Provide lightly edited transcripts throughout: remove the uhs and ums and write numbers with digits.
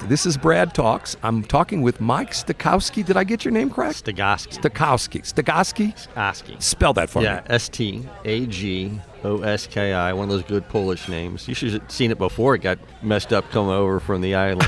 This is Brad Talks. I'm talking with Mike Stagoski. Did I get your name correct? Stagoski. Stagoski? Stagoski. Spell that for me. Yeah, Stagoski. One of those good Polish names. You should have seen it before it got messed up coming over from the island.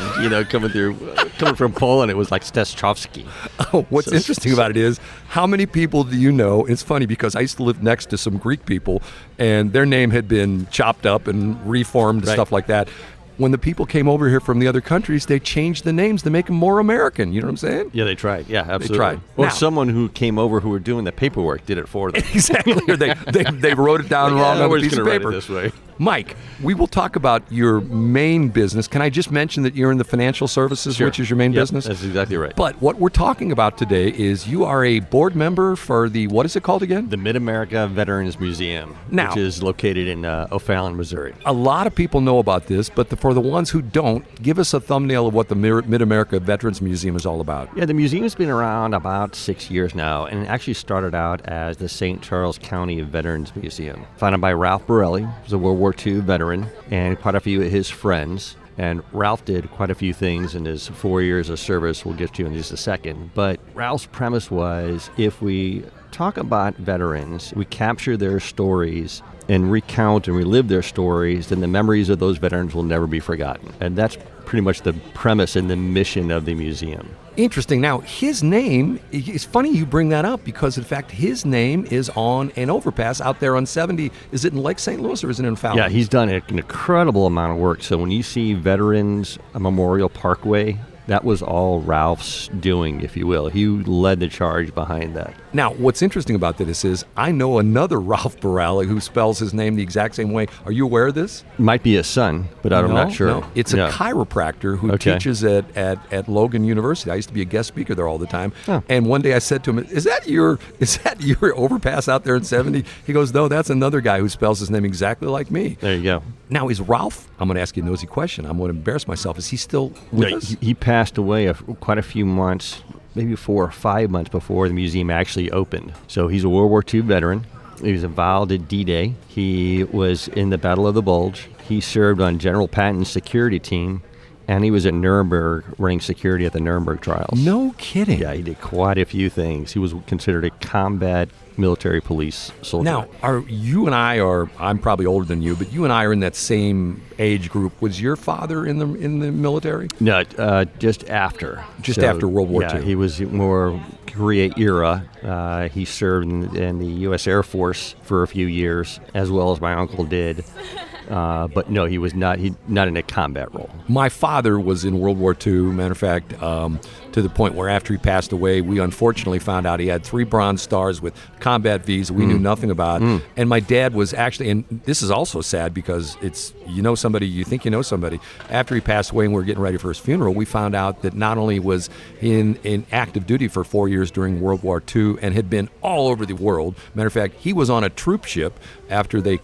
Coming from Poland, it was like Stagoski. Oh, what's interesting about it is, how many people do you know? It's funny because I used to live next to some Greek people, and their name had been chopped up and reformed and stuff like that. When the people came over here from the other countries, they changed the names to make them more American. You know what I'm saying? Yeah, they tried. Yeah, absolutely. They tried. Well, now, someone who came over who were doing the paperwork did it for them. Exactly. Or they wrote it down wrong on a piece of paper. Write it this way. Mike, we will talk about your main business. Can I just mention that you're in the financial services, Sure. which is your main business? That's exactly right. But what we're talking about today is you are a board member for the, what is it called again? The Mid-America Veterans Museum, Now, which is located in O'Fallon, Missouri. A lot of people know about this, but for the ones who don't, give us a thumbnail of what the Mid-America Veterans Museum is all about. Yeah, the museum's been around about 6 years now, and it actually started out as the St. Charles County Veterans Museum, founded by Ralph Borelli, who's a World War II veteran, and quite a few of his friends. And Ralph did quite a few things in his 4 years of service we'll get to in just a second. But Ralph's premise was, if we talk about veterans, we capture their stories and recount and relive their stories, then the memories of those veterans will never be forgotten. And that's pretty much the premise and the mission of the museum. Interesting. Now, his name, it's funny you bring that up because, in fact, his name is on an overpass out there on 70. Is it in Lake St. Louis or is it in Fallon? Yeah, he's done an incredible amount of work. So when you see Veterans Memorial Parkway, that was all Ralph's doing, if you will. He led the charge behind that. Now, what's interesting about this is I know another Ralph Borelli who spells his name the exact same way. Are you aware of this? Might be his son, but I'm not sure. No, it's a chiropractor who teaches at Logan University. I used to be a guest speaker there all the time. Oh. And one day I said to him, is that your overpass out there in 70? He goes, no, that's another guy who spells his name exactly like me. There you go. Now, is Ralph, I'm going to ask you a nosy question. I'm going to embarrass myself. Is he still with us? He passed away quite a few months, maybe 4 or 5 months before the museum actually opened. So he's a World War II veteran. He was involved at D-Day. He was in the Battle of the Bulge. He served on General Patton's security team, and he was at Nuremberg running security at the Nuremberg trials. No kidding. Yeah, he did quite a few things. He was considered a combat military police soldier. Now, I'm probably older than you, but you and I are in that same age group. Was your father in the military? No, just after. After World War II. Yeah, he was more Korea era. He served in the U.S. Air Force for a few years, as well as my uncle did. But no, he was not in a combat role. My father was in World War II, matter of fact, to the point where after he passed away, we unfortunately found out he had 3 Bronze Stars with combat Vs we knew nothing about. And my dad was actually, and this is also sad because it's, somebody, you think you know somebody. After he passed away and we were getting ready for his funeral, we found out that not only was he in active duty for 4 years during World War II and had been all over the world. Matter of fact, he was on a troop ship after they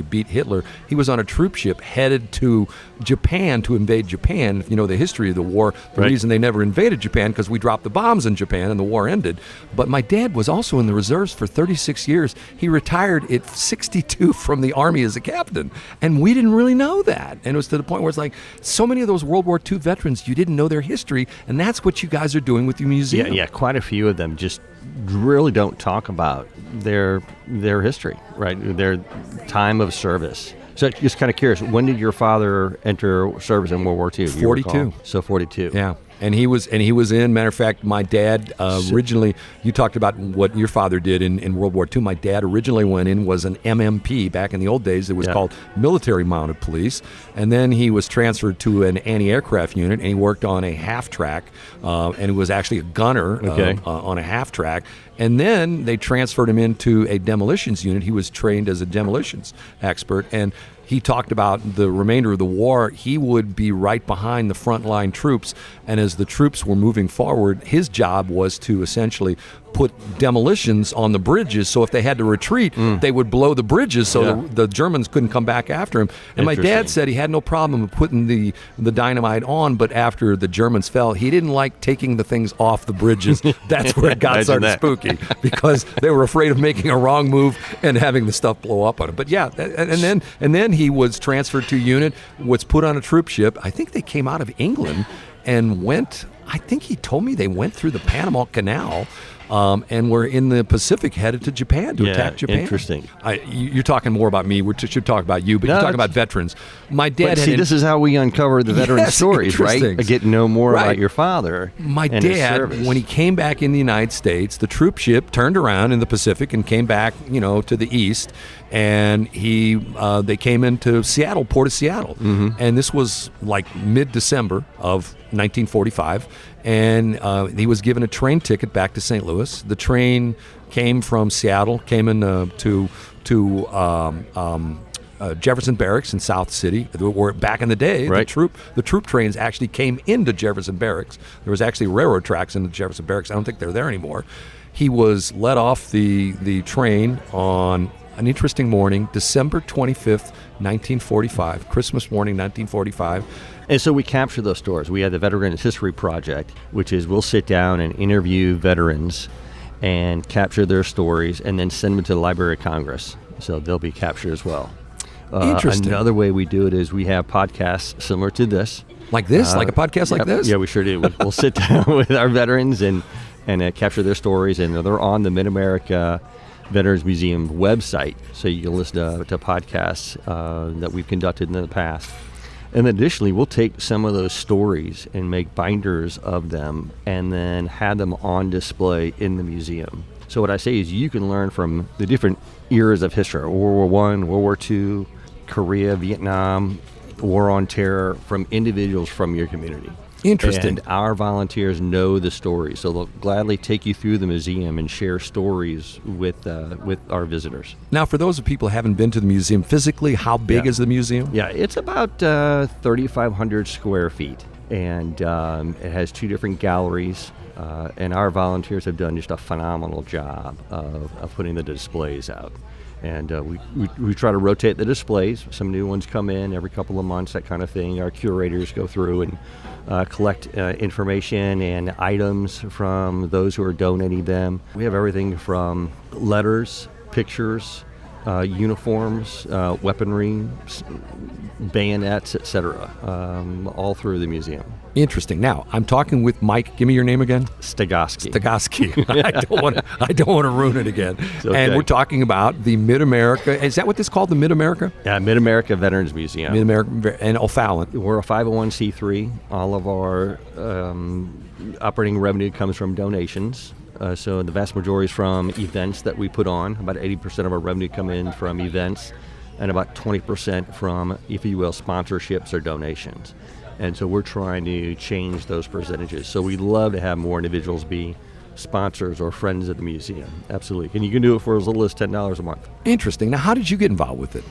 beat Hitler. He was on a troop ship headed to Japan to invade Japan. You know the history of the war. The reason they never invaded Japan because we dropped the bombs in Japan and the war ended. But my dad was also in the reserves for 36 years. He retired at 62 from the Army as a captain. And we didn't really know that. And it was to the point where it's like, so many of those World War II veterans, you didn't know their history. And that's what you guys are doing with the museum. Yeah, quite a few of them just really don't talk about their history, right? Their time of service. So just kind of curious, when did your father enter service in World War II? 42. So 42. Yeah. And he was in, matter of fact, my dad originally, you talked about what your father did in World War II. My dad originally went in, was an MMP. Back in the old days, it was called Military Mounted Police. And then he was transferred to an anti-aircraft unit, and he worked on a half-track, and he was actually a gunner on a half-track. And then they transferred him into a demolitions unit. He was trained as a demolitions expert, and he talked about the remainder of the war. He would be right behind the frontline troops, and as the troops were moving forward, his job was to essentially put demolitions on the bridges, so if they had to retreat, they would blow the bridges so the Germans couldn't come back after him. And my dad said he had no problem with putting the dynamite on, but after the Germans fell, he didn't like taking the things off the bridges. That's where it got started spooky, because they were afraid of making a wrong move and having the stuff blow up on it. But yeah, and then he was transferred to a unit, was put on a troop ship. I think they came out of England and went, I think he told me they went through the Panama Canal and were in the Pacific headed to Japan to attack Japan. Interesting. You're talking more about me. We should talk about you, but you're talking about veterans. My dad had... See, this is how we uncover the veteran stories, right? Get to know more about your father. My dad, when he came back in the United States, the troop ship turned around in the Pacific and came back, to the east, and they came into Seattle, Port of Seattle. And this was like mid-December of 1945, and he was given a train ticket back to St. Louis. The train came from Seattle, came in to Jefferson Barracks in South City. Where back in the day, the troop trains actually came into Jefferson Barracks. There was actually railroad tracks into Jefferson Barracks. I don't think they're there anymore. He was let off the train on an interesting morning, December 25th, 1945, Christmas morning, 1945. And so we capture those stories. We have the Veterans History Project, which is we'll sit down and interview veterans and capture their stories and then send them to the Library of Congress. So they'll be captured as well. Interesting. Another way we do it is we have podcasts similar to this. Like this? Like a podcast like this? Yeah, we sure do. We'll sit down with our veterans and capture their stories, and they're on the Mid-America Veterans Museum website, so you can listen to podcasts that we've conducted in the past. And then additionally, we'll take some of those stories and make binders of them and then have them on display in the museum. So what I say is you can learn from the different eras of history, World War I, World War II, Korea, Vietnam, War on Terror, from individuals from your community. Interesting. And our volunteers know the stories, so they'll gladly take you through the museum and share stories with our visitors. Now, for those of people who haven't been to the museum physically, how big is the museum? Yeah, it's about 3,500 square feet, and it has two different galleries, and our volunteers have done just a phenomenal job of putting the displays out. And we try to rotate the displays. Some new ones come in every couple of months, that kind of thing. Our curators go through and collect information and items from those who are donating them. We have everything from letters, pictures, uniforms, weaponry, bayonets, etc., all through the museum. Interesting. Now, I'm talking with Mike. Give me your name again. Stagoski. I don't want to ruin it again. Okay. And we're talking about the Mid-America. Is that what this is called, the Mid-America? Yeah, Mid-America Veterans Museum. Mid-America and O'Fallon. We're a 501c3. All of our operating revenue comes from donations. So the vast majority is from events that we put on. About 80% of our revenue come in from events, and about 20% from, if you will, sponsorships or donations. And so we're trying to change those percentages. So we'd love to have more individuals be sponsors or friends of the museum. Absolutely. And you can do it for as little as $10 a month. Interesting. Now, how did you get involved with it?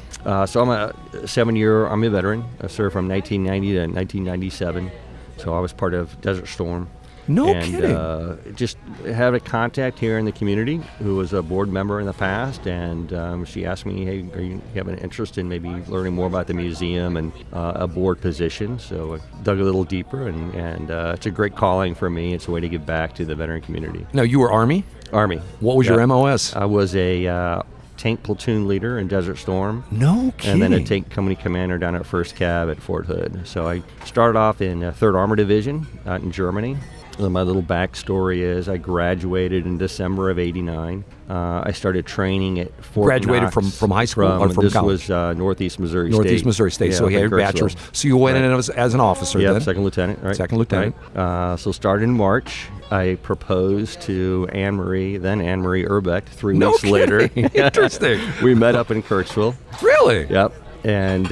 So I'm a 7-year Army veteran. I served from 1990 to 1997. So I was part of Desert Storm. No kidding. Just had a contact here in the community who was a board member in the past, and she asked me, hey, are you have an interest in maybe learning more about the museum and a board position? So I dug a little deeper, and it's a great calling for me. It's a way to give back to the veteran community. Now, you were Army? Army. What was your MOS? I was a tank platoon leader in Desert Storm. No kidding. And then a tank company commander down at 1st Cav at Fort Hood. So I started off in 3rd Armor Division out in Germany. My little backstory is I graduated in December of '89. I started training at Fort Graduated Knox from high school or from this college? was Northeast Missouri State. Northeast Missouri State. Yeah, So you had your bachelor's. So you went in as an officer then? Second lieutenant. Right. Second lieutenant. Right. So started in March. I proposed to Anne-Marie Urbeck 3 weeks later. Interesting. We met up in Kirksville. Really? Yep. And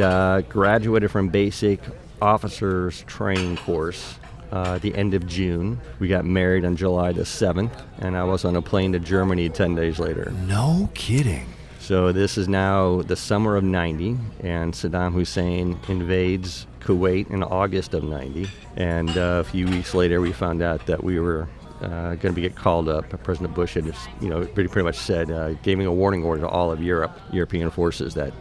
graduated from basic officers training course. The end of June. We got married on July the 7th, and I was on a plane to Germany 10 days later. No kidding. So this is now the summer of 90, and Saddam Hussein invades Kuwait in August of 90. And a few weeks later, we found out that we were going to get called up. President Bush had just, pretty much said, giving a warning order to all of European forces that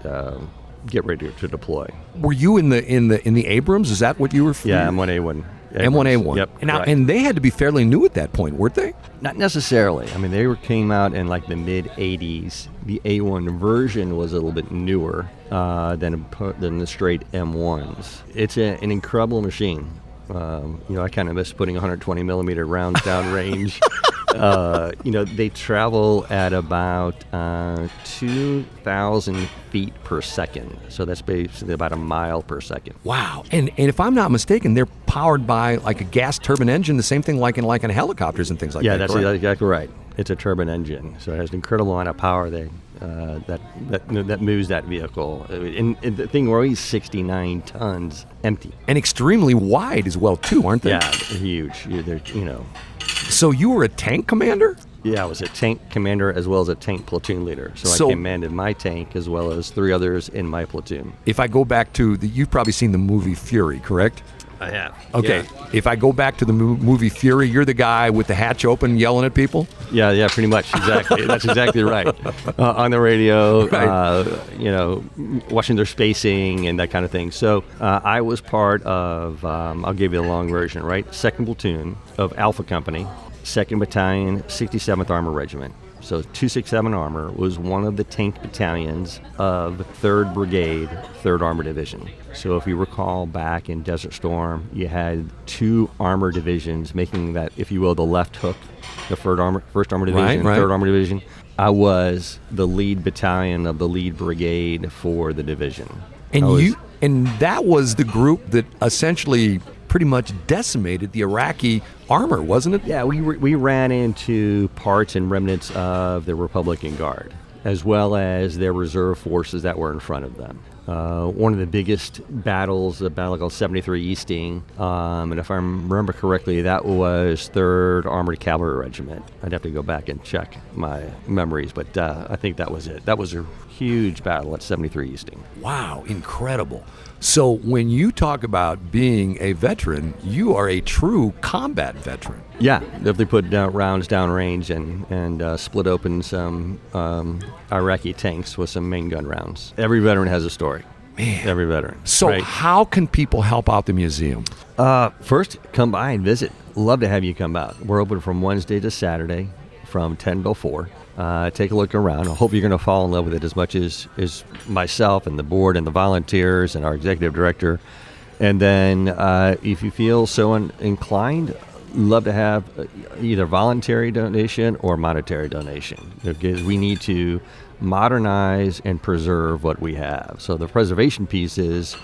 get ready to deploy. Were you in the Abrams? Is that what you were? Yeah, M1A1. M1A1. Yep. And they had to be fairly new at that point, weren't they? Not necessarily. I mean, came out in like the mid '80s. The A1 version was a little bit newer than the straight M1s. It's an incredible machine. I kind of miss putting 120 millimeter rounds down range. They travel at about 2,000 feet per second. So that's basically about a mile per second. Wow. And if I'm not mistaken, they're powered by like a gas turbine engine, the same thing like in helicopters and things like that. Yeah, that's exactly right. It's a turbine engine. So it has an incredible amount of power that moves that vehicle. And the thing weighs 69 tons empty. And extremely wide as well, too, aren't they? Yeah, they're huge. So you were a tank commander? Yeah, I was a tank commander as well as a tank platoon leader. So I commanded my tank as well as 3 others in my platoon. If I go back to you've probably seen the movie Fury, correct? I have. Okay. Yeah. If I go back to the movie Fury, you're the guy with the hatch open yelling at people? Yeah, pretty much. Exactly. That's exactly right. On the radio, right. Watching their spacing and that kind of thing. So I was part of, I'll give you the long version, right? 2nd Platoon of Alpha Company, 2nd Battalion, 67th Armor Regiment. So 267 Armor was one of the tank battalions of 3rd Brigade, 3rd Armor Division. So if you recall back in Desert Storm, you had 2 armor divisions making that, if you will, the left hook, the 1st Armor Division, right. 3rd Armor Division. I was the lead battalion of the lead brigade for the division. And that was the group that essentially pretty much decimated the Iraqi armor, wasn't it? Yeah, we ran into parts and remnants of the Republican Guard, as well as their reserve forces that were in front of them. One of the biggest battles, a battle called 73 Easting, and if I remember correctly, that was 3rd Armored Cavalry Regiment. I'd have to go back and check my memories, but I think that was it. That was a huge battle at 73 Easting. Wow, incredible. So when you talk about being a veteran, you are a true combat veteran. Yeah, if they put rounds downrange and split open some Iraqi tanks with some main gun rounds. Every veteran has a story. Man. Every veteran. So right? How can people help out the museum? First, come by and visit. Love to have you come out. We're open from Wednesday to Saturday from 10 till 4. Take a look around. I hope you're going to fall in love with it as much as myself and the board and the volunteers and our executive director. And then if you feel so inclined, love to have either voluntary donation or monetary donation, because we need to modernize and preserve what we have. So the preservation piece is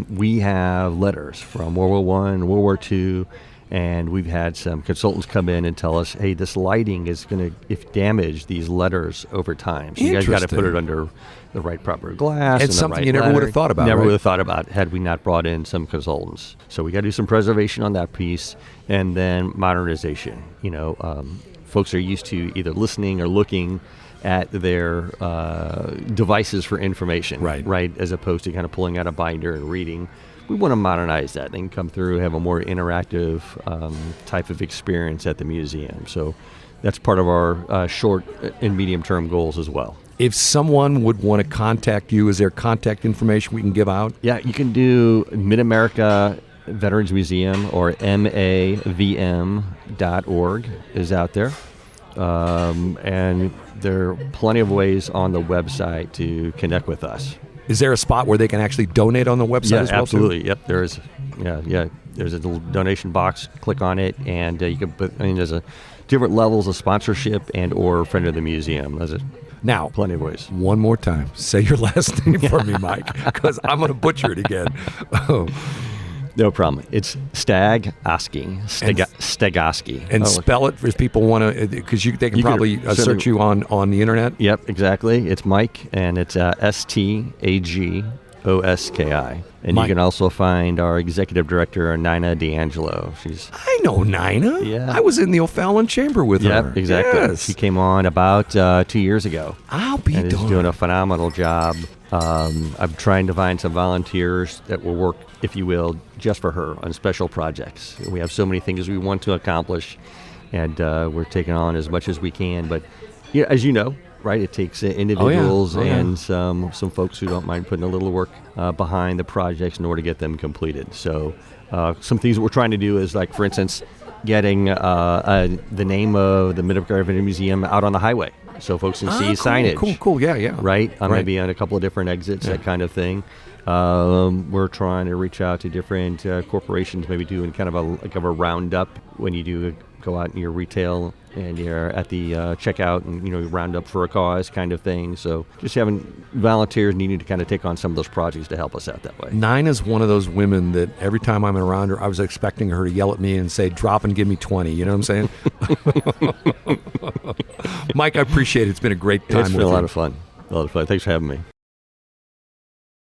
we have letters from World War I, World War II, and we've had some consultants come in and tell us, hey, this lighting is going to damage these letters over time. So you guys got to put it under the right proper glass. It's something you never would have thought about. Never would have thought about had we not brought in some consultants. So we got to do some preservation on that piece, and then modernization. Folks are used to either listening or looking at their devices for information, right, as opposed to kind of pulling out a binder and reading. We want to modernize that. They can come through, have a more interactive type of experience at the museum. So that's part of our short and medium-term goals as well. If someone would want to contact you, is there contact information we can give out? Yeah, you can do Mid-America Veterans Museum, or mavm.org is out there. And there are plenty of ways on the website to connect with us. Is there a spot where they can actually donate on the website as well? Absolutely. Too? Yep, there is. Yeah. There's a little donation box. Click on it, and you can put. There's different levels of sponsorship and or friend of the museum. Now, plenty of ways. One more time, say your last name for me, Mike, because I'm going to butcher it again. No problem. It's Stagoski. Stagoski. And spell it if people want to, because they can probably search you on the internet. Yep, exactly. It's Mike, and it's Stagoski. And Mike. You can also find our executive director, Nina D'Angelo. I know Nina. Yeah. I was in the O'Fallon Chamber with her. Yep, exactly. Yes. She came on about 2 years ago. I'll be and is doing a phenomenal job. I'm trying to find some volunteers that will work, if you will, just for her on special projects. We have so many things we want to accomplish. and we're taking on as much as we can. But yeah, as you know, right, it takes individuals and some folks who don't mind putting a little work behind the projects in order to get them completed. So some things that we're trying to do is, like, for instance, getting the name of the Mid-America Museum out on the highway, so folks can see signage. Cool. Yeah. Right, maybe on a couple of different exits, that kind of thing. We're trying to reach out to different corporations, maybe doing kind of a roundup when you do go out in your retail and you're at the checkout, and you round up for a cause kind of thing. So just having volunteers needing to kind of take on some of those projects to help us out that way. Nina's one of those women that every time I'm around her, I was expecting her to yell at me and say, "Drop and give me 20." You know what I'm saying? Mike, I appreciate it. It's been a great time. It's been a lot of fun. Thanks for having me.